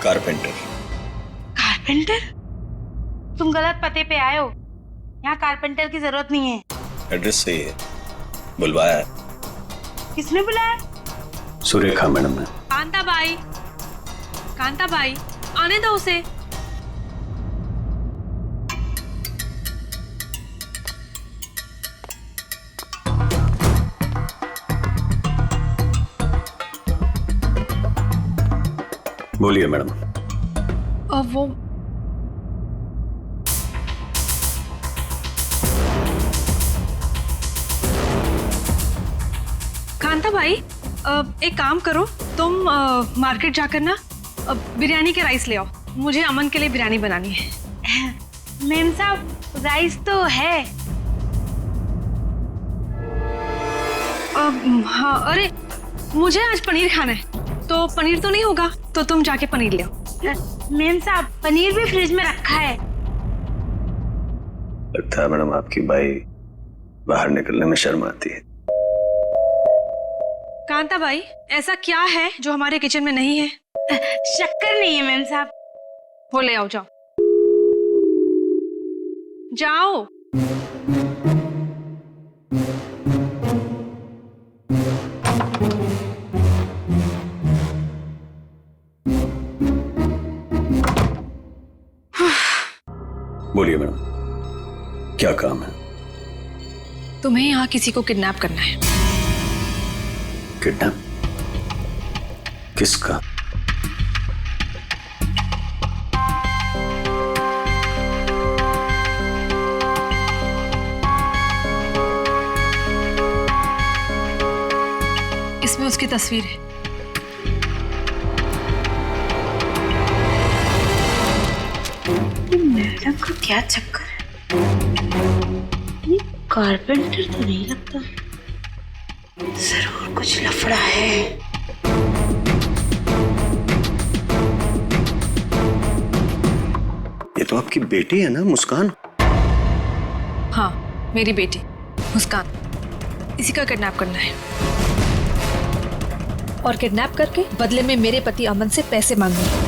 Carpenter. Carpenter? तुम गलत पते पे आए हो। यहाँ कारपेंटर की जरूरत नहीं है। एड्रेस सही है, बुलवाया है। किसने बुलाया? सुरेखा मैडम ने। कांता बाई, आने दो उसे। बोलिए मैडम। वो कांता भाई, एक काम करो, तुम मार्केट जाकर ना बिरयानी के राइस ले आओ। मुझे अमन के लिए बिरयानी बनानी है। मैम साहब, राइस तो है। हाँ, अरे मुझे आज पनीर खाना है, तो पनीर तो नहीं होगा, तो तुम जाके पनीर ले आओ। मैम साहब, पनीर भी फ्रिज में रखा है। लगता है मैडम आपकी बाई बाहर निकलने में शर्म आती है। कांता भाई, ऐसा क्या है जो हमारे किचन में नहीं है? शक्कर नहीं है मैम साहब। वो ले आओ, जाओ जाओ। बोलिए मैडम, क्या काम है? तुम्हें यहाँ किसी को किडनैप करना है। किडनैप? किसका? इसमें उसकी तस्वीर है। मैडम का क्या चक्कर है? ये कारपेंटर तो नहीं लगता, जरूर कुछ लफड़ा है। ये तो आपकी बेटी है ना, मुस्कान? हाँ, मेरी बेटी मुस्कान, इसी का किडनैप करना है। और किडनैप करके बदले में मेरे पति अमन से पैसे मांगने।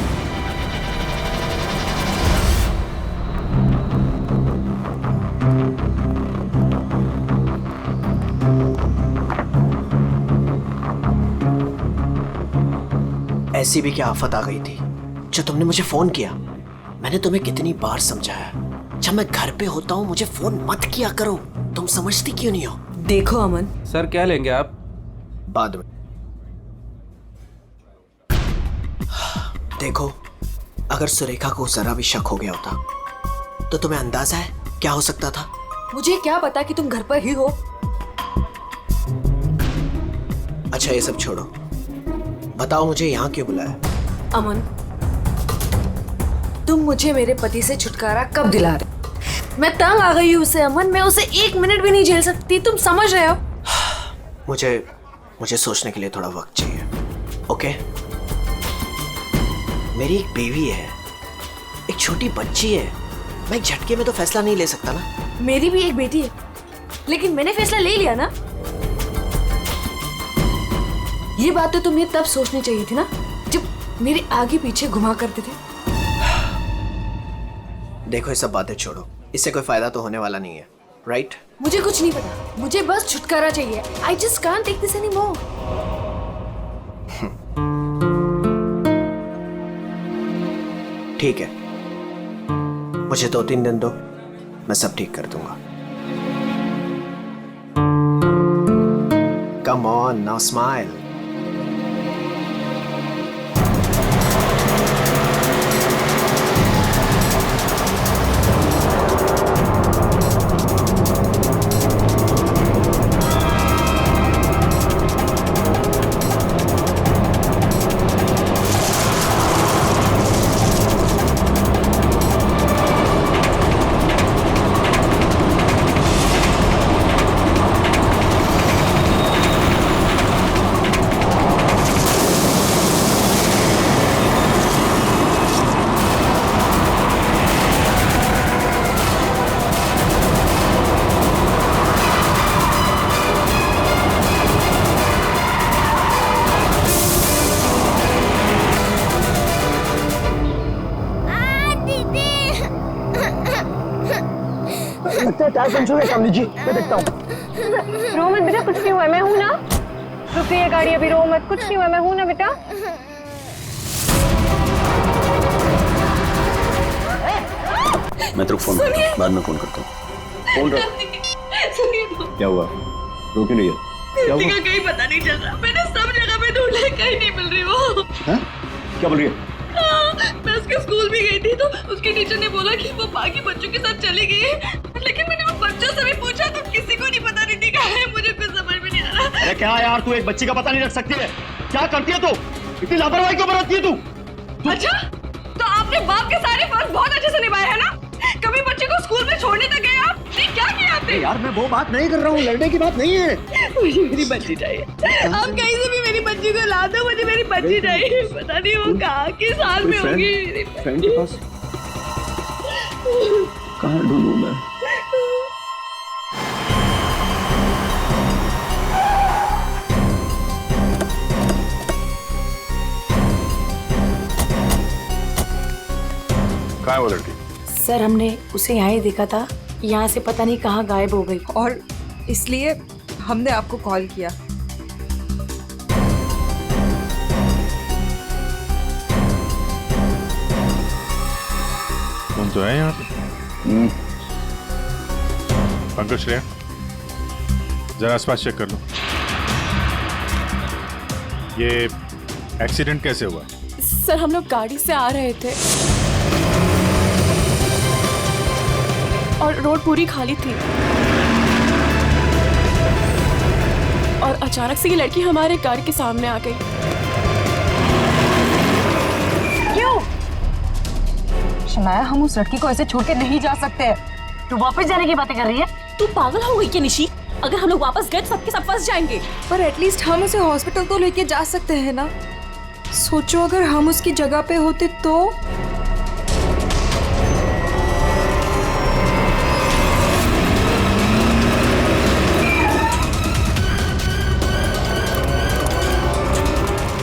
ऐसी भी क्या आफत आ गई थी जो तुमने मुझे फोन किया? मैंने तुम्हें कितनी बार समझाया, जब मैं घर पे होता हूँ मुझे फोन मत किया करो। तुम समझती क्यों नहीं हो? देखो अमन, सर क्या लेंगे आप? बाद में। देखो, अगर सुरेखा को जरा भी शक हो गया होता तो तुम्हें अंदाजा है क्या हो सकता था? मुझे क्या पता कि तुम घर पर ही हो। अच्छा ये सब छोड़ो, बताओ मुझे यहाँ क्यों बुलाया? अमन, तुम मुझे मेरे पति से छुटकारा कब दिला रहे? मैं तंग आ गई हूँ उससे अमन, मैं उसे 1 मिनट भी नहीं झेल सकती, तुम समझ रहे हो? मुझे सोचने के लिए थोड़ा वक्त चाहिए, ओके? मेरी एक बेबी है, एक छोटी बच्ची है, मैं एक झटके में तो फैसला नहीं ले सकता ना। मेरी भी एक बेटी है, लेकिन मैंने फैसला ले लिया ना। ये बात तो तुम्हें तब सोचनी चाहिए थी ना, जब मेरे आगे पीछे घुमा करते थे। देखो ये सब बातें छोड़ो, इससे कोई फायदा तो होने वाला नहीं है, राइट? मुझे कुछ नहीं पता, मुझे बस छुटकारा चाहिए। I just can't take this anymore. ठीक है, मुझे 2-3 दिन दो, मैं सब ठीक कर दूंगा। Come on, now smile. लगता है टायर पंचर है, काम लीजिए, मैं देखता हूँ। रो मत बेटा, कुछ नहीं हुआ, मैं हूँ ना। रुक रही है गाड़ी अभी, रो मत, कुछ नहीं हुआ, मैं हूँ ना बेटा। मैं तेरे को फोन करता हूँ, बाद में फोन करता हूँ। फोन रख। क्या हुआ? रो क्यों नहीं है? क्या हुआ? कहीं पता नहीं चल रहा, मैंने सब जगह पे ढूंढा, कहीं नहीं मिल रही वो। हाँ? क्या बोल रही है? मैं उसके स्कूल भी गई थी तो उसके टीचर ने बोला कि वो बाकी बच्चों के साथ चली गई है, लेकिन मैंने उन बच्चों से भी पूछा तो किसी को नहीं पता रिद्धि कहाँ है। मुझे कुछ समझ में नहीं आ रहा। अरे क्या यार, तू एक बच्ची का पता नहीं रख सकती है? क्या करती है तू? इतनी लापरवाही क्यों बरतती है तू? अच्छा, तो आपने बाप के सारे फर्ज बहुत अच्छे से निभाए है ना? कभी बच्चे को स्कूल में छोड़ने तक गए आप? नहीं, क्या किया आपने? यार मैं वो बात नहीं कर रहा हूँ, लड़ने की बात नहीं है। मुझे मेरी बच्ची चाहिए। आप कहीं से भी मेरी बच्ची को ला दो, मुझे मेरी बच्ची चाहिए। पता नहीं वो कहाँ किस हाल में होगी। फ्रेंड के पास कहाँ ढूंढूं मैं? कहाँ है वो लड़की? सर हमने उसे यहाँ ही देखा था, यहाँ से पता नहीं कहाँ गायब हो गई। और इसलिए हमने आपको कॉल किया। तुम तो है यहाँ पे? पंकज, श्रेया, जरा आसपास चेक कर लो। ये एक्सीडेंट कैसे हुआ? सर हम लोग गाड़ी से आ रहे थे और रोड पूरी खाली थी और अचानक से ये लड़की हमारे गाड़ी के सामने आ गई। क्यों? शनाया, हम उस लड़की को ऐसे छोड़ के नहीं जा सकते। तू वापस जाने की बातें कर रही है? तू पागल हो गई क्या निशी? अगर हम लोग वापस गए तो सबके सब फंस जाएंगे। पर एटलीस्ट हम उसे हॉस्पिटल तो लेके जा सकते हैं ना। सोचो अगर हम उसकी जगह पे होते तो।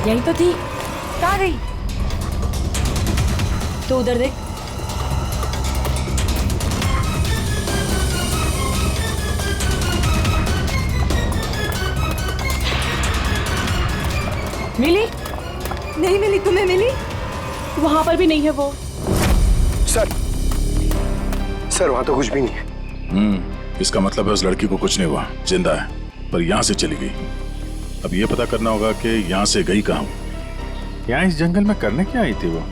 यहीं तो थी। कहाँ गई? तो उधर देख। मिली? नहीं मिली। तुम्हें मिली? वहां पर भी नहीं है वो। सर वहाँ तो कुछ भी नहीं है। इसका मतलब है उस लड़की को कुछ नहीं हुआ, जिंदा है, पर यहाँ से चली गई। अब ये पता करना होगा कि यहाँ से गई कहाँ। यहाँ इस जंगल में करने क्या आई थी वो?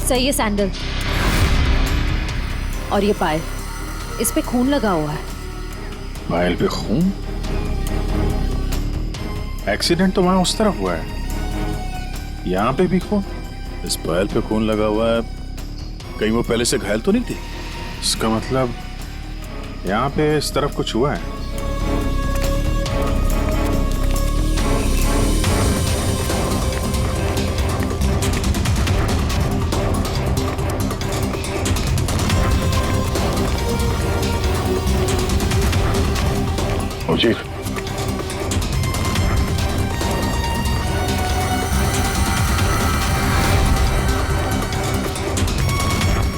सर ये सैंडल और ये पायल, इस पे खून लगा हुआ है। पायल पे खून? एक्सीडेंट तो वहां उस तरफ हुआ है, यहाँ पे भी खून। इस पायल पे खून लगा हुआ है, कहीं वो पहले से घायल तो नहीं थी? इसका मतलब यहाँ पे इस तरफ कुछ हुआ है। चीफ,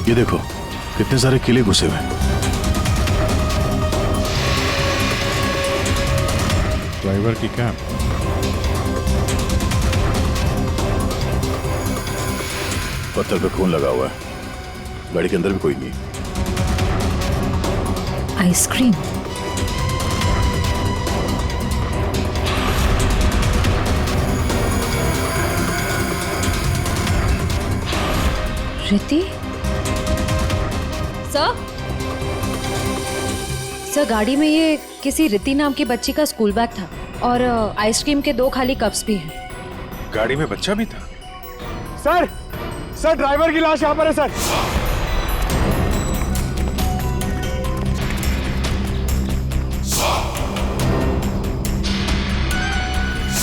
ये देखो कितने सारे किले घुसे हुए। ड्राइवर की कैब। पत्थर पे खून लगा हुआ है, गाड़ी के अंदर भी कोई नहीं। आइसक्रीम। रिद्धि? सर गाड़ी में ये किसी रिद्धि नाम की बच्ची का स्कूल बैग था और आइसक्रीम के 2 खाली कप्स भी हैं। गाड़ी में बच्चा भी था? सर ड्राइवर की लाश यहाँ पर है सर।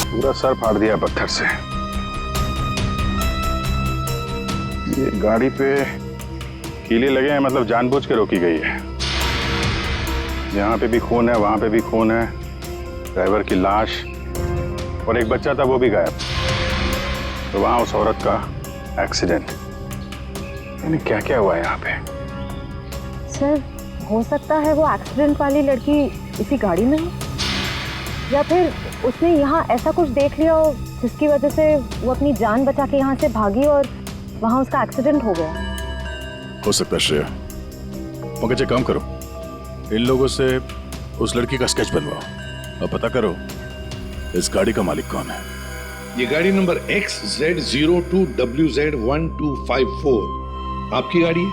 पूरा सर फाड़ दिया पत्थर से। ये गाड़ी पे कीले लगे हैं मतलब जानबूझ के रोकी गई है। यहाँ पे भी खून है, वहां पे भी खून है, ड्राइवर की लाश और एक बच्चा था वो भी गायब। तो वहां उस औरत का एक्सीडेंट। यानी क्या क्या हुआ है यहाँ पे? सर हो सकता है वो एक्सीडेंट वाली लड़की इसी गाड़ी में हो, या फिर उसने यहाँ ऐसा कुछ देख लिया हो जिसकी वजह से वो अपनी जान बचा के यहाँ से भागी और वहाँ उसका एक्सीडेंट हो गया। हो सकता है श्रेया। मगर काम करो, इन लोगों से उस लड़की का स्केच बनवाओ और पता करो इस गाड़ी का मालिक कौन है। ये गाड़ी नंबर XZ02WZ1254 आपकी गाड़ी है?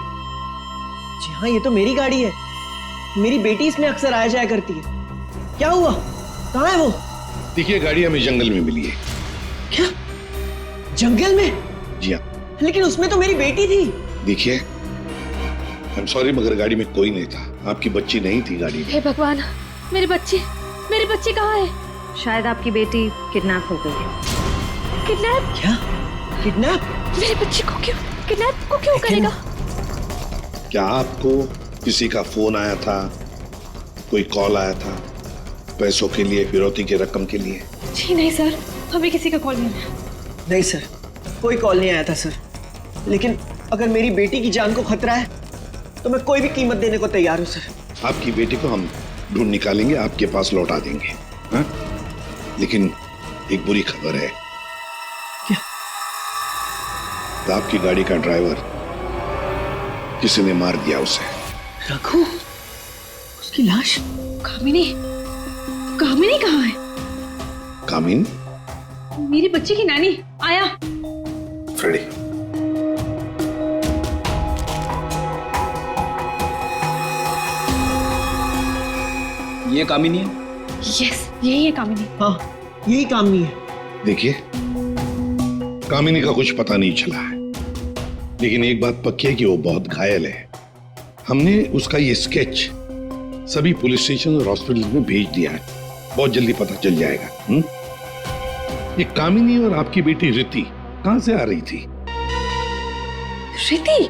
जी हाँ, ये तो मेरी गाड़ी है। मेरी बेटी इसमें अक्सर आया जाया करती है। क्या हुआ? कहाँ है वो? देखिए, गाड़ी हमें जंगल में मिली है। क्या? जंगल में? जी हाँ। लेकिन उसमें तो मेरी बेटी थी। देखिए, आई एम सॉरी मगर गाड़ी में कोई नहीं था। आपकी बच्ची नहीं थी गाड़ी में। हे भगवान, मेरी बच्ची कहाँ है? शायद आपकी बेटी किडनैप हो गई है। किडनैप? क्या? किडनैप? मेरी बच्ची को क्यों करेगा? क्या आपको किसी का फोन आया था, कोई कॉल आया था पैसों के लिए, फिरौती की रकम के लिए? जी नहीं सर, हमें किसी का कॉल नहीं आया। नहीं सर, कोई कॉल नहीं आया था सर। लेकिन अगर मेरी बेटी की जान को खतरा है तो मैं कोई भी कीमत देने को तैयार हूँ सर। आपकी बेटी को हम ढूंढ निकालेंगे, आपके पास लौटा देंगे। हाँ? लेकिन एक बुरी खबर है। क्या? आपकी गाड़ी का ड्राइवर किसी ने मार दिया उसे। रघु? उसकी लाश? कामिनी कहाँ है? कामिन? मेरी बच्ची की नानी आया। फ्रेडी, ये कामिनी है? यस, यही है कामिनी। हाँ, यही कामिनी है। देखिए, कामिनी का कुछ पता नहीं चला है, लेकिन एक बात पक्की है कि वो बहुत घायल है। हमने उसका ये स्केच सभी पुलिस स्टेशन और हॉस्पिटल में भेज दिया है। बहुत जल्दी पता चल जाएगा। ये कामिनी और आपकी बेटी रिति कहां से आ रही थी? रिति?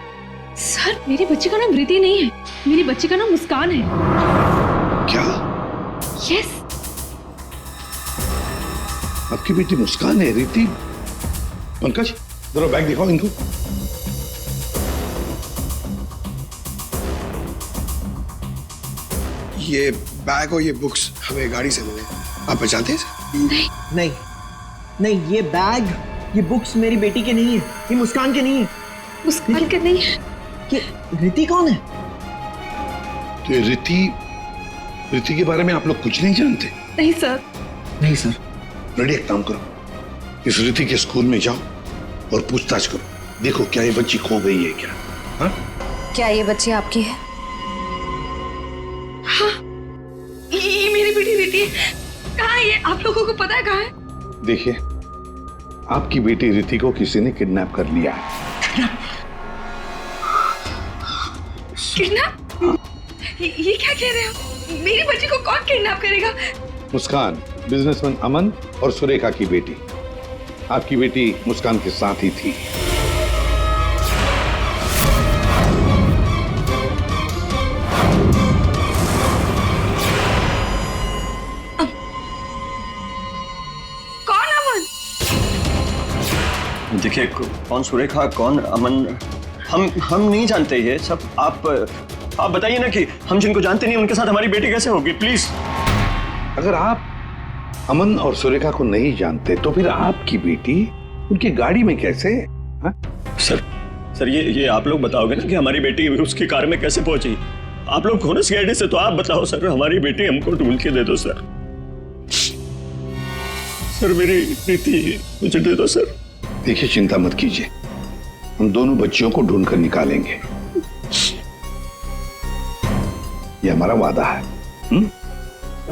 सर, मेरी बच्ची का नाम रिति नहीं है, मेरी बच्ची का नाम मुस्कान है। क्या? यस। आपकी बेटी मुस्कान है? रिति? पंकज, जरा बैग दिखाओ इनको। ये बैग और ये बुक्स हमें गाड़ी से मिले। आप पहचानते हैं? नहीं, ये बैग, ये बुक्स मेरी बेटी के नहीं है, ये मुस्कान के नहीं है। मुस्कान के नहीं है? ये रिति कौन है? तो ये रिति के बारे में आप लोग कुछ नहीं जानते? नहीं सर। नहीं सर। रेडी, एक काम करो, इस रिति के स्कूल में जाओ और पूछताछ करो, देखो क्या ये बच्ची खो गई है क्या? हाँ? क्या ये बच्ची आपकी है? हाँ, ये मेरी बेटी रिति है। कहाँ है ये? आप लोगों को पता है कहाँ है? देखिए, आपकी बेटी रिति को किसी ने किडनैप कर लिया है। किडनैप? ये क्या कह रहे हो? मेरी बच्ची को कौन किडनैप करेगा? मुस्कान, बिजनेसमैन अमन और सुरेखा की बेटी। आपकी बेटी मुस्कान के साथ ही थी। कौन अमन? देखिए, कौन सुरेखा, कौन अमन, हम नहीं जानते ये सब। आप बताइए ना कि हम जिनको जानते नहीं उनके साथ हमारी बेटी कैसे होगी, प्लीज। अगर आप अमन और सुरेखा को नहीं जानते तो फिर आपकी बेटी उनकी गाड़ी में कैसे? हा? सर ये आप लोग बताओगे ना कि हमारी बेटी उसकी कार में कैसे पहुंची? आप लोग हो ना सीआईडी से, तो आप बताओ सर, हमारी बेटी हमको ढूंढ के दे दो सर। सर मेरी बेटी मुझे दे दो सर। देखिए, चिंता मत कीजिए, हम दोनों बच्चियों को ढूंढ कर निकालेंगे, ये हमारा वादा है।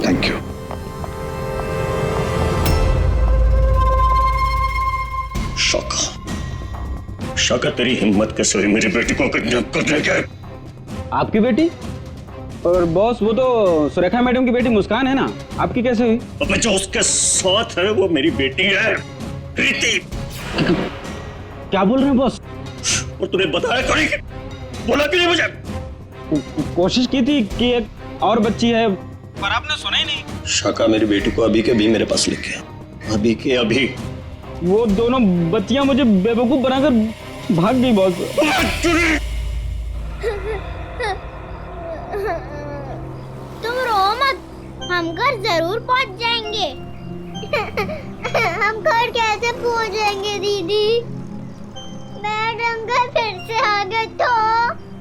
Thank you. शौका तेरी हिम्मत कैसे हुई मेरी बेटी को किडनैप करने के? आपकी बेटी? और बॉस, वो तो सुरेखा मैडम की बेटी मुस्कान है ना, आपकी कैसे हुई? अबे जो उसके साथ है वो मेरी बेटी है, रिति। क्या बोल रहे हैं बॉस? और तूने बताया क्यों नहीं? बोला कि नहीं मुझे? कोशिश की थी कि एक और बच्ची है, पर आपने सुना ही नहीं। शाका मेरी बेटी को अभी के अभी मेरे पास लेके आ, अभी के अभी। वो दोनों बच्चियां मुझे बेवकूफ बनाकर भाग गई बॉस। तुम रो मत, हम घर जरूर पहुंच जाएंगे। हम घर कैसे पहुंचेंगे दीदी? मैडम का फिर से आ गए तो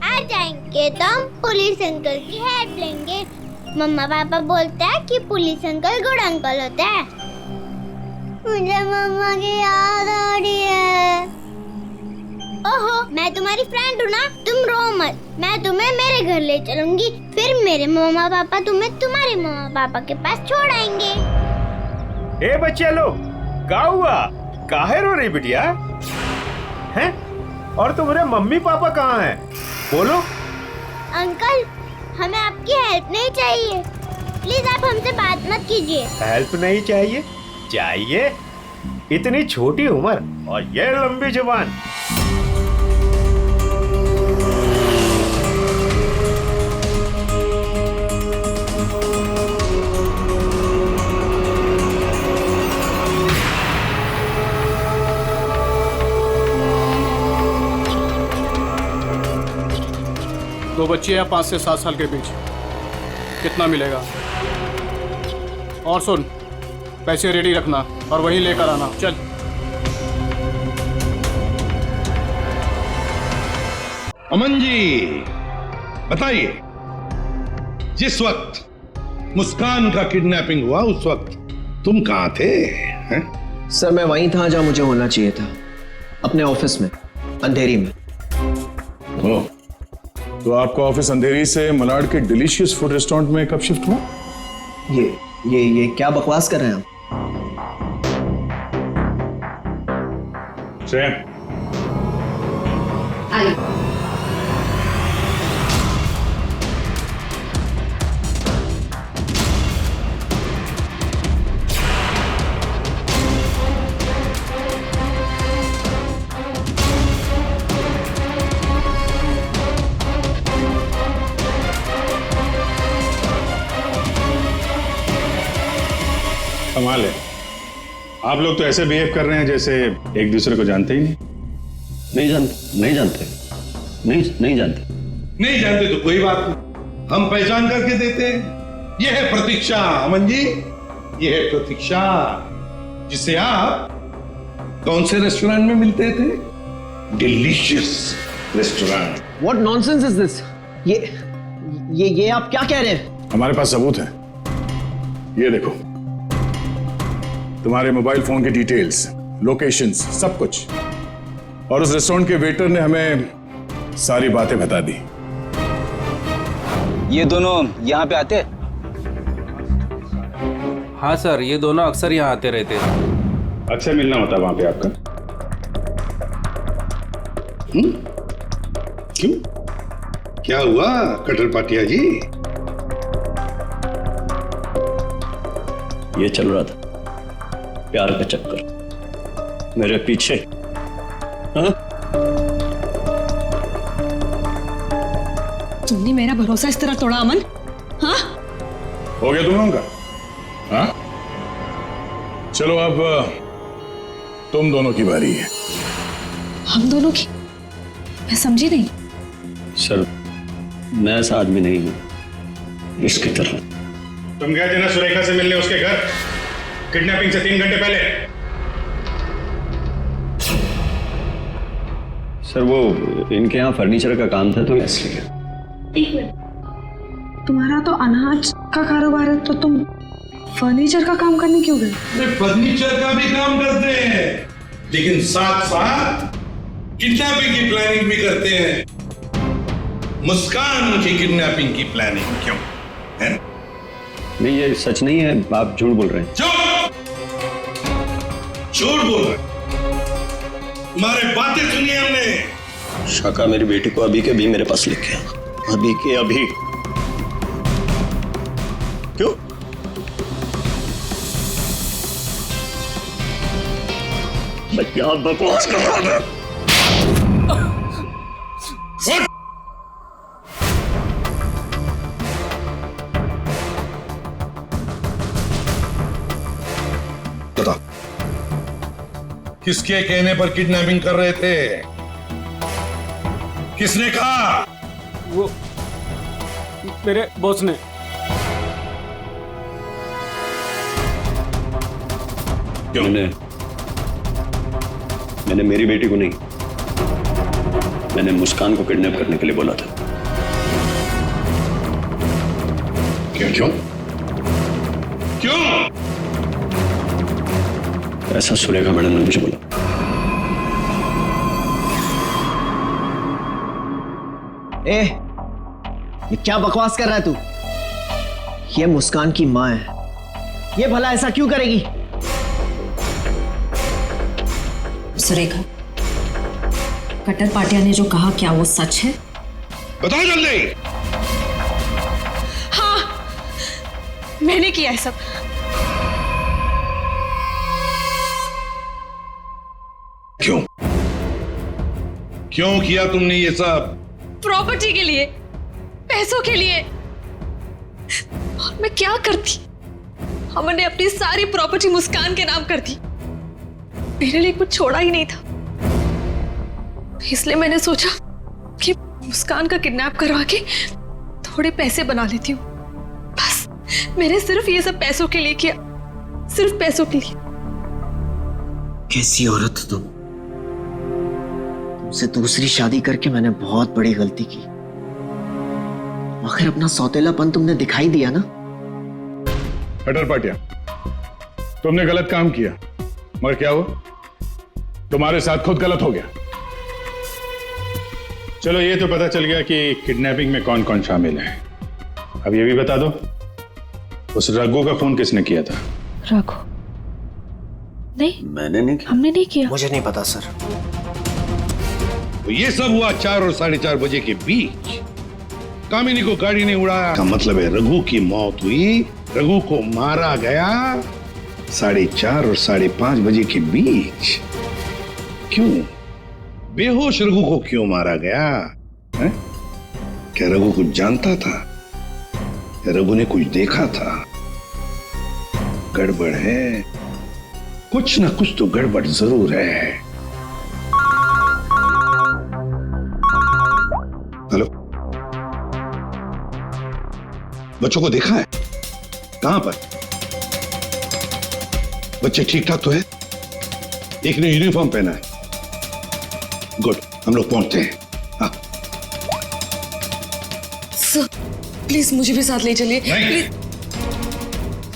आ जाएंगे तो हम पुलिस अंकल की हेल्प लेंगे। मम्मा पापा बोलते हैं कि पुलिस अंकल गुड अंकल होते हैं। मुझे मम्मा की याद आ रही है। ओहो, मैं तुम्हारी फ्रेंड हूँ ना, तुम रो मत। मैं तुम्हें मेरे घर ले चलूंगी, फिर मेरे मम्मा पापा तुम्हें तुम्हारे मम्मा पापा के पास छोड़ आएंगे। ए बच्चे लो, क्या हुआ? काहे रो रही बिटिया? हैं? और तुम्हारे मम्मी पापा कहाँ हैं? बोलो। अंकल, हमें आपकी हेल्प नहीं चाहिए, प्लीज आप हमसे बात मत कीजिए। हेल्प नहीं चाहिए? चाहिए? इतनी छोटी उम्र और ये लंबी जुबान। दो बच्चे हैं 5 से 7 साल के बीच, कितना मिलेगा? और सुन, पैसे रेडी रखना और वहीं लेकर आना। चल। अमन जी बताइए, जिस वक्त मुस्कान का किडनैपिंग हुआ उस वक्त तुम कहाँ थे? हैं? सर मैं वहीं था जहाँ मुझे होना चाहिए था, अपने ऑफिस में, अंधेरी में। ओह, तो आपका ऑफिस अंधेरी से मलाड के डिलीशियस फूड रेस्टोरेंट में कब शिफ्ट हुआ? ये क्या बकवास कर रहे हैं आप? कमाल है, आप लोग तो ऐसे बिहेव कर रहे हैं जैसे एक दूसरे को जानते ही नहीं। नहीं जानते। नहीं जानते तो कोई बात नहीं, हम पहचान करके देते हैं। यह है प्रतीक्षा अमन जी, यह है प्रतीक्षा, जिसे आप कौन से रेस्टोरेंट में मिलते थे? Delicious restaurant. What nonsense is this? ये आप क्या कह रहे हैं? हमारे पास सबूत है, ये देखो, तुम्हारे मोबाइल फोन की डिटेल्स, लोकेशंस, सब कुछ। और उस रेस्टोरेंट के वेटर ने हमें सारी बातें बता दी। ये दोनों यहाँ पे आते? हाँ सर, ये दोनों अक्सर यहाँ आते रहते हैं। अच्छा मिलना होता वहां पे आपका? क्यों, क्या हुआ कटर पाटिया जी? ये चल रहा था प्यार का चक्कर मेरे पीछे। हाँ? तुमने मेरा भरोसा इस तरह तोड़ा अमन? हाँ? हो गया तुम लोगों का? हाँ? चलो अब तुम दोनों की बारी है। हम दोनों की? मैं समझी नहीं। सर, मैं ऐसा आदमी नहीं हूं इसकी तरह। तुम गए थे ना सुरेखा से मिलने उसके घर, किडनैपिंग से 3 घंटे पहले। सर वो इनके यहाँ फर्नीचर का काम था तो इसलिए। एक मिनट, तुम्हारा तो अनाज का कारोबार है, तो तुम फर्नीचर का काम करने क्यों गए? फर्नीचर का भी काम करते हैं, लेकिन साथ साथ किडनैपिंग की प्लानिंग भी करते हैं। मुस्कान की किडनैपिंग की प्लानिंग क्यों है? नहीं, ये सच नहीं है, आप झूठ बोल रहे हैं। झूठ बोल रहे हैं? तुम्हारे बातें सुनी हमने। शाका मेरी बेटी को अभी के अभी मेरे पास लेके आ, अभी के अभी। क्यों? मैं क्या बकवास कर रहा था? किसके कहने पर किडनैपिंग कर रहे थे? किसने कहा? वो मेरे बॉस ने। क्यों? मैंने मेरी बेटी को नहीं, मैंने मुस्कान को किडनैप करने के लिए बोला था। क्यों क्यों क्यों? ऐसा सुरेखा मैडम ने मुझे बोला। ए, ये क्या बकवास कर रहा है तू? ये मुस्कान की माँ है, ये भला ऐसा क्यों करेगी? सुरेखा, कट्टर पाटिया ने जो कहा क्या वो सच है? बताओ जल्दी। हाँ, मैंने किया है सब। क्यों? क्यों किया तुमने ये सब? प्रॉपर्टी के लिए, पैसों के लिए। और मैं क्या करती? हमने अपनी सारी प्रॉपर्टी मुस्कान के नाम कर दी। मेरे लिए कुछ छोड़ा ही नहीं था, इसलिए मैंने सोचा कि मुस्कान का किडनैप करवा के थोड़े पैसे बना लेती हूँ। बस मैंने सिर्फ ये सब पैसों के लिए किया, सिर्फ पैसों के लिए। कैसी औरत हो तुम? तुमसे दूसरी शादी करके मैंने बहुत बड़ी गलती की। आखिर अपना सौतेलापन तुमने दिखाई दिया ना। कट्टर पाटिया, तुमने गलत काम किया, मगर क्या हुआ? तुम्हारे साथ खुद गलत हो गया। चलो ये तो पता चल गया कि किडनैपिंग में कौन कौन शामिल है। अब ये भी बता दो, उस रघु का फोन किसने किया था? रघु? नहीं, मैंने नहीं किया। हमने नहीं किया। मुझे नहीं पता सर। तो ये सब हुआ 4 और 4:30 बजे के बीच। कामिनी को गाड़ी ने उड़ाया का मतलब है रघु की मौत हुई, रघु को मारा गया 4:30 और 5:30 बजे के बीच। क्यों? बेहोश रघु को क्यों मारा गया है? क्या रघु कुछ जानता था? या रघु ने कुछ देखा था? गड़बड़ है, कुछ ना कुछ तो गड़बड़ जरूर है। हेलो, बच्चों को देखा है? कहां पर? बच्चे ठीक ठाक तो है? एक ने यूनिफॉर्म पहना है। गुड, हम लोग पहुंचते हैं। हाँ। सर, प्लीज मुझे भी साथ ले चलिए। नहीं,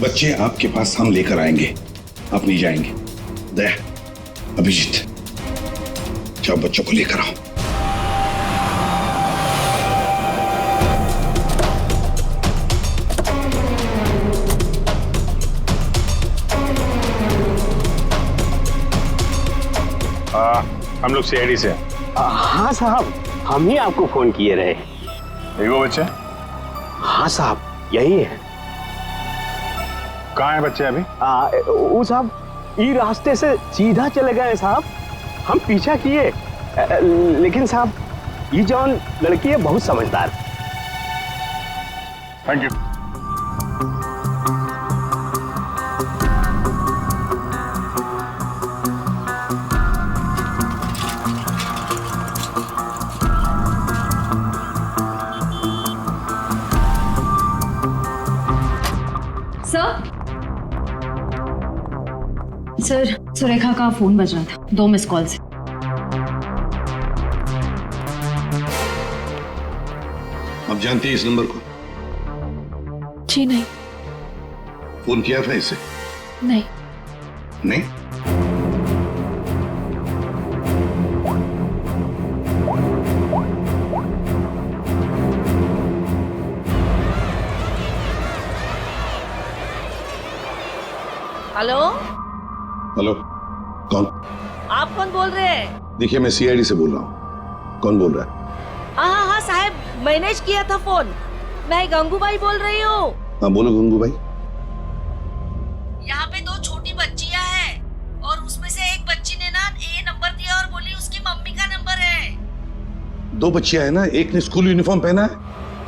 बच्चे आपके पास हम लेकर आएंगे, आप नहीं जाएंगे। दया, अभिजीत, जाओ बच्चों को लेकर आओ। हम लोग सीआईडी से। हाँ साहब, हम ही आपको फोन किए रहे। वो बच्चे? हाँ साहब, यही है। कहाँ है बच्चे अभी? वो साहब ये रास्ते से सीधा चले गए साहब। हम पीछा किए, लेकिन साहब ये जौन लड़की है बहुत समझदार। Thank you. सर, सुरेखा का फोन बज रहा था 2 मिस कॉल से। आप जानते हैं इस नंबर को? जी नहीं। फोन किया था इसे? नहीं। नहीं? हेलो? हेलो, कौन? आप कौन बोल रहे हैं? देखिए, मैं सीआईडी से बोल रहा हूँ। कौन बोल रहा है? हाँ साहब, मैनेज किया था फोन। मैं गंगूबाई बोल रही हूँ। हाँ बोलो गंगूबाई। यहाँ पे 2 छोटी बच्चियाँ हैं और उसमें से एक बच्ची ने ना ये नंबर दिया और बोली उसकी मम्मी का नंबर है। 2 बच्चियाँ हैं ना, एक ने स्कूल यूनिफॉर्म पहना है?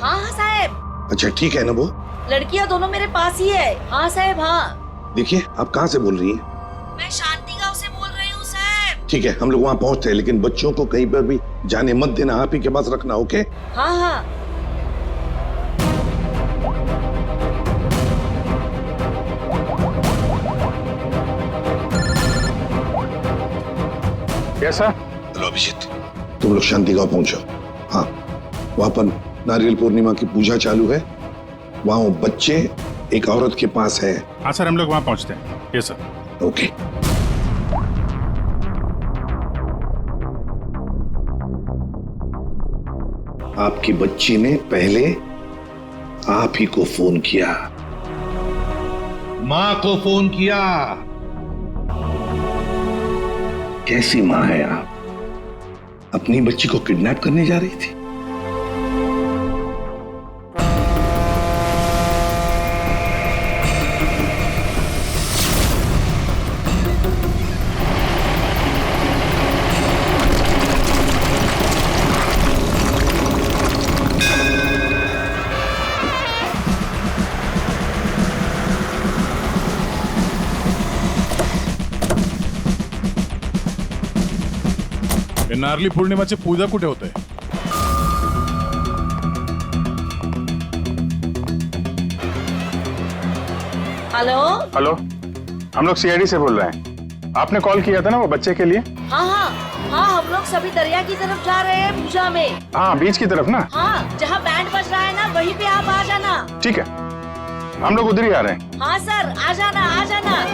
हाँ साहब। अच्छा ठीक है ना वो? लड़कियाँ दोनों मेरे पास ही है। हाँ साहब। हाँ देखिए, आप कहाँ से बोल रही हैं? मैं शांति गांव से बोल रही हूँ साहब। ठीक है, हम लोग वहां पहुंचते हैं, लेकिन बच्चों को कहीं पर भी जाने मत देना, आप ही के पास रखना। ओके? हाँ हाँ। कैसा? हेलो अभिजीत, तुम लोग शांति गांव पहुंचो। हाँ, वहां पर नारियल पूर्णिमा की पूजा चालू है। वहां वो बच्चे एक औरत के पास है। हाँ सर, हम लोग वहां पहुंचते हैं। Yes sir. ओके। आपकी बच्ची ने पहले आप ही को फोन किया, मां को फोन किया। कैसी मां है आप? अपनी बच्ची को किडनैप करने जा रही थी? नारली पौर्णिमाची पूजा कुठे होते? हेलो हेलो, हम लोग सीआईडी से बोल रहे हैं। आपने कॉल किया था ना वो बच्चे के लिए? हाँ हाँ हाँ, हम लोग सभी दरिया की तरफ जा रहे हैं पूजा में। हाँ, बीच की तरफ ना? हाँ, जहाँ बैंड बज रहा है ना, वहीं पे आप आ जाना। ठीक है, हम लोग उधर ही आ रहे हैं। हाँ सर, आ जाना आ जाना।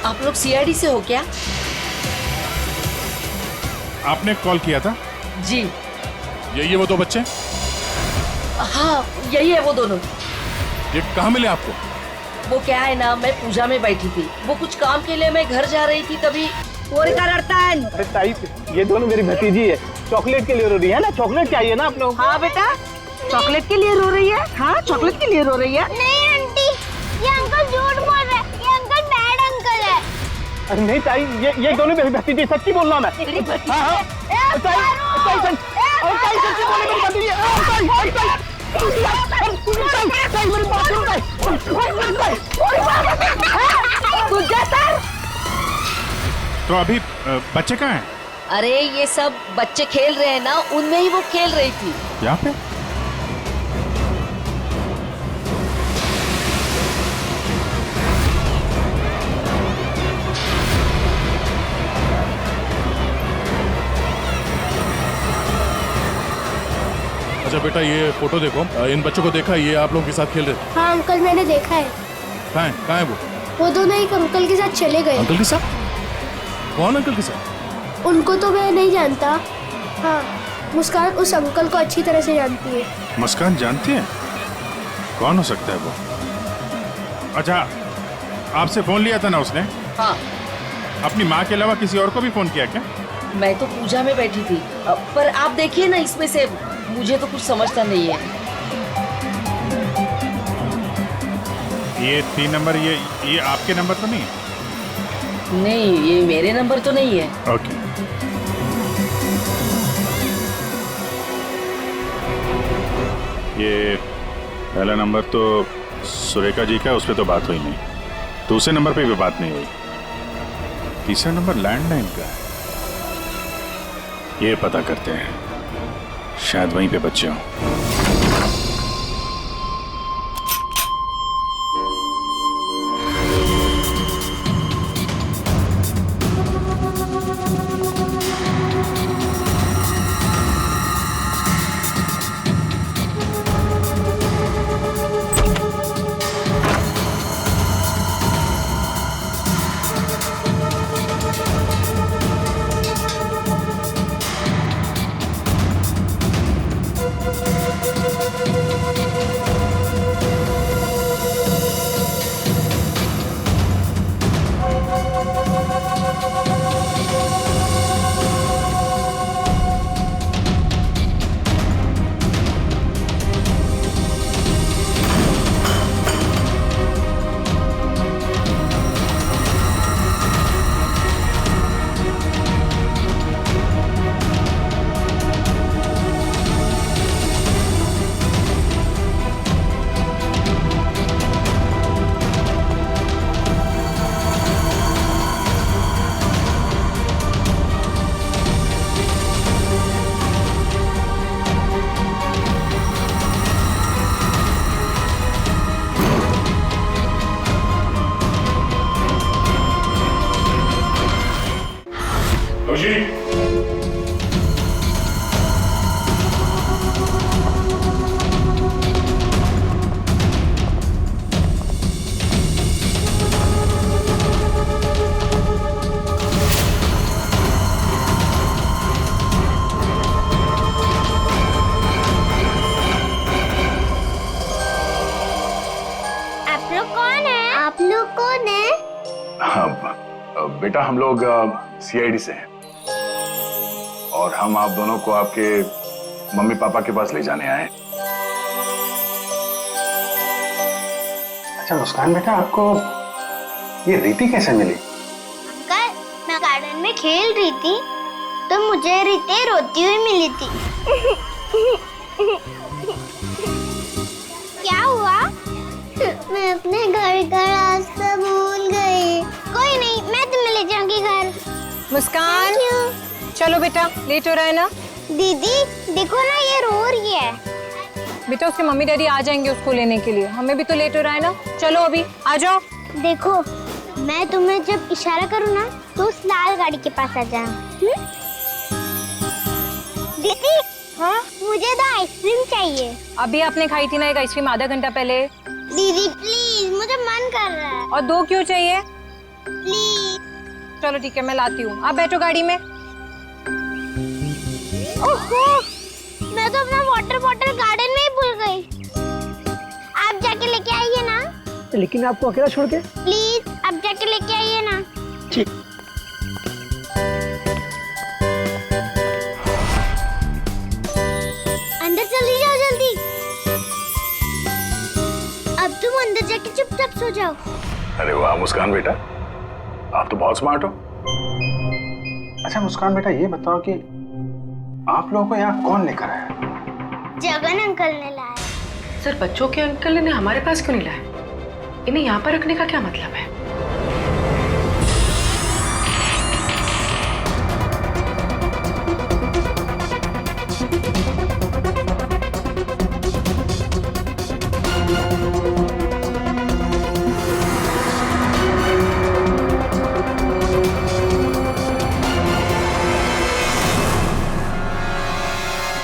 आप लोग सीआईडी से हो क्या? आपने कॉल किया था? जी। यही है वो दो बच्चे? हाँ, यही है वो दोनों। ये कहाँ मिले आपको? वो क्या है ना, मैं पूजा में बैठी थी, वो कुछ काम के लिए मैं घर जा रही थी, तभी अरे ताई, ये दोनों मेरी भतीजी है, चॉकलेट के लिए रो रही है ना। चॉकलेट चाहिए ना आप लोग? हाँ बेटा, चॉकलेट के लिए रो रही है। हाँ, चॉकलेट के लिए रो रही है। नहीं आंटी, ये अंकल झूठ बोल रहे हैं, ये अंकल बैड अंकल है। अरे नहीं ताई, ये दोनों मेरी भतीजी, सच्ची बोल रहा मैं। हाँ हाँ, ताई सच्ची बोल रही मेरी भतीजी। तो अभी बच्चे कहाँ हैं? अरे ये सब बच्चे खेल रहे हैं ना, उनमें ही वो खेल रही थी। यहाँ पे? अच्छा बेटा, ये फोटो देखो, इन बच्चों को देखा, ये आप लोगों के साथ खेल रहे थे? हाँ अंकल, मैंने देखा है। कहाँ है वो दोनों एक अंकल के साथ चले गए। अंकल के साथ? कौन अंकल के साथ? उनको तो मैं नहीं जानता। हाँ, मुस्कान उस अंकल को अच्छी तरह से जानती है। मुस्कान जानती है? कौन हो सकता है वो? अच्छा, आपसे फोन लिया था ना उसने? हाँ। अपनी माँ के अलावा किसी और को भी फोन किया क्या? मैं तो पूजा में बैठी थी, पर आप देखिए ना, इसमें से मुझे तो कुछ समझता नहीं है। ये 3 नंबर, ये आपके नंबर तो नहीं है? नहीं, ये मेरे नंबर तो नहीं है। ओके। ये पहला नंबर तो सुरेखा जी का, उस पर तो बात हुई नहीं। दूसरे नंबर पे भी बात नहीं हुई। तीसरा नंबर लैंडलाइन का है। ये पता करते हैं, शायद वहीं पे बच्चे हों। खुशी। आप लोग कौन है? आप लोग कौन है? बेटा हम लोग सीआईडी से हैं और हम आप दोनों को आपके मम्मी पापा के पास ले जाने आए। अच्छा मुस्कान बेटा, आपको ये रीति कैसे मिली? अंकल, मैं गार्डन में खेल रही थी तो मुझे रीति रोती हुई मिली थी। क्या हुआ? मैं अपने घर का रास्ता भूल गई। कोई नहीं, मैं तुम्हें ले जाऊंगी घर। मुस्कान, चलो बेटा, लेट हो रहा है ना? दीदी देखो ना, ये रो रही है। बेटा उसके मम्मी डैडी आ जाएंगे उसको लेने के लिए, हमें भी तो लेट हो रहा है ना। चलो अभी आ जाओ। देखो, मैं तुम्हें जब इशारा करूँ ना तो उस लाल गाड़ी के पास आ जाना। दीदी, हाँ मुझे तो आइसक्रीम चाहिए। अभी आपने खाई थी ना एक आइसक्रीम आधा घंटा पहले। दीदी प्लीज, मुझे मन कर रहा है। और 2 क्यों चाहिए? प्लीज। चलो ठीक है, मैं लाती हूँ, आप बैठो गाड़ी में। ओहो, मैं तो अपना वाटर बॉटल गार्डन में ही भूल गई। आप जाके लेके आइए ना। लेकिन आपको अकेला छोड़ के? प्लीज, आप जाके लेके आइए ना। ठीक। अंदर चली जाओ जल्दी। अब तुम अंदर जाके चुपचाप सो जाओ। अरे वाह मुस्कान बेटा, आप तो बहुत स्मार्ट हो। अच्छा मुस्कान बेटा, ये बताओ कि आप लोगों को यहाँ कौन लेकर आया? जगन अंकल ने लाया। सर बच्चों के अंकल ने हमारे पास क्यों नहीं लाया? इन्हें यहाँ पर रखने का क्या मतलब है?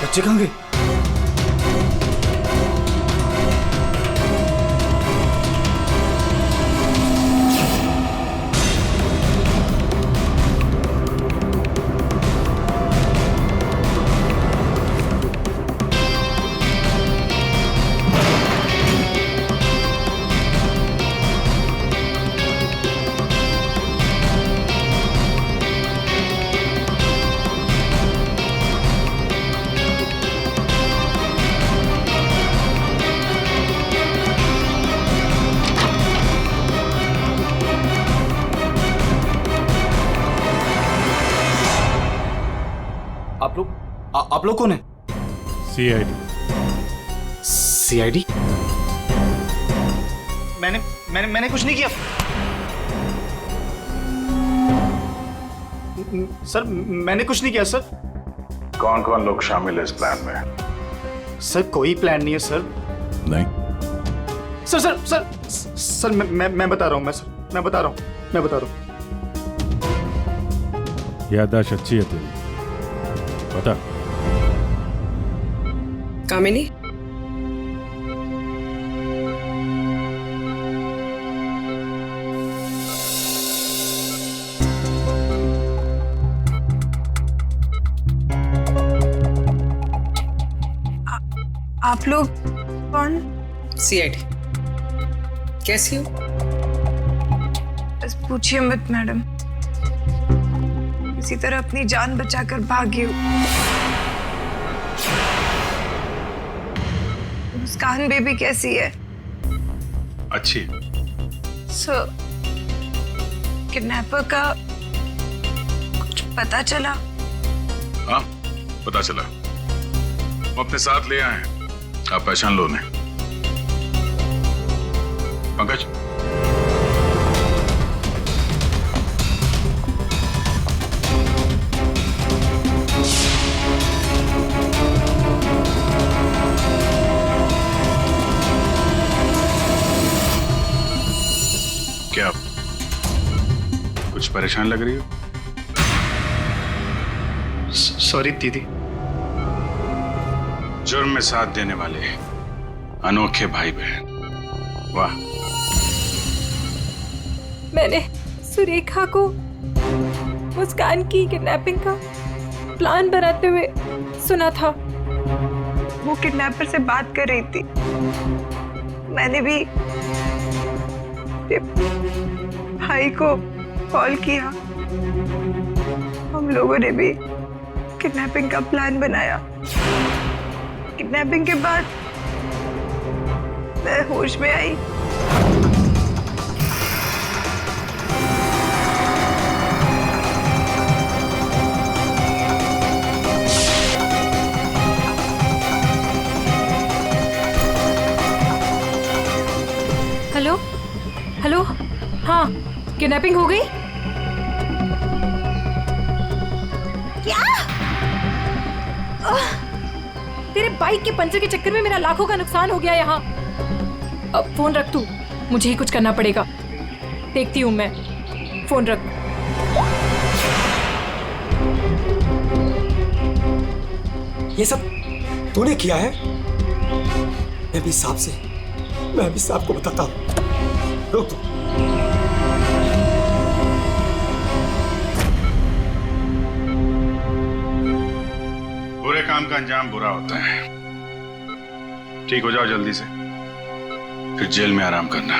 बच्चे कहाँ गए? आप लोग कौन है? सीआईडी। सीआईडी? मैंने कुछ नहीं किया सर, मैंने कुछ नहीं किया सर। कौन कौन लोग शामिल है इस प्लान में? सर कोई प्लान नहीं है सर। नहीं सर सर सर सर मैं बता रहा हूँ, मैं बता रहा हूँ। याददाश्त अच्छी है तेरी, बता। कामिनी, आप लोग कौन? सीआईडी। कैसी हो? बस पूछिए मत मैडम, किसी तरह अपनी जान बचाकर भागी हूँ। मुस्कान बेबी कैसी है? अच्छी। सर, किडनैपर का कुछ पता चला? हाँ पता चला, वो अपने साथ ले आए हैं, आप पहचान लो उन्हें। पंकज, क्या कुछ परेशान लग रही हो? सॉरी दीदी। जुर्म में साथ देने वाले अनोखे भाई बहन, वाह। मैंने सुरेखा को मुस्कान की किडनैपिंग का प्लान बनाते हुए सुना था। वो किडनैपर से बात कर रही थी। मैंने भी भाई को कॉल किया। हम लोगों ने भी किडनैपिंग का प्लान बनाया। किडनैपिंग के बाद मैं होश में आई। हेलो हेलो, हाँ किडनैपिंग हो गई? क्या? तेरे बाइक के पंचर के चक्कर में मेरा लाखों का नुकसान हो गया यहाँ। अब फोन रख तू, मुझे ही कुछ करना पड़ेगा। देखती हूँ मैं, फोन रख। ये सब तूने किया है? मैं भी साहब को बताता हूँ। रुक तू। बुरे काम का अंजाम बुरा होता है। ठीक हो जाओ जल्दी से, फिर जेल में आराम करना।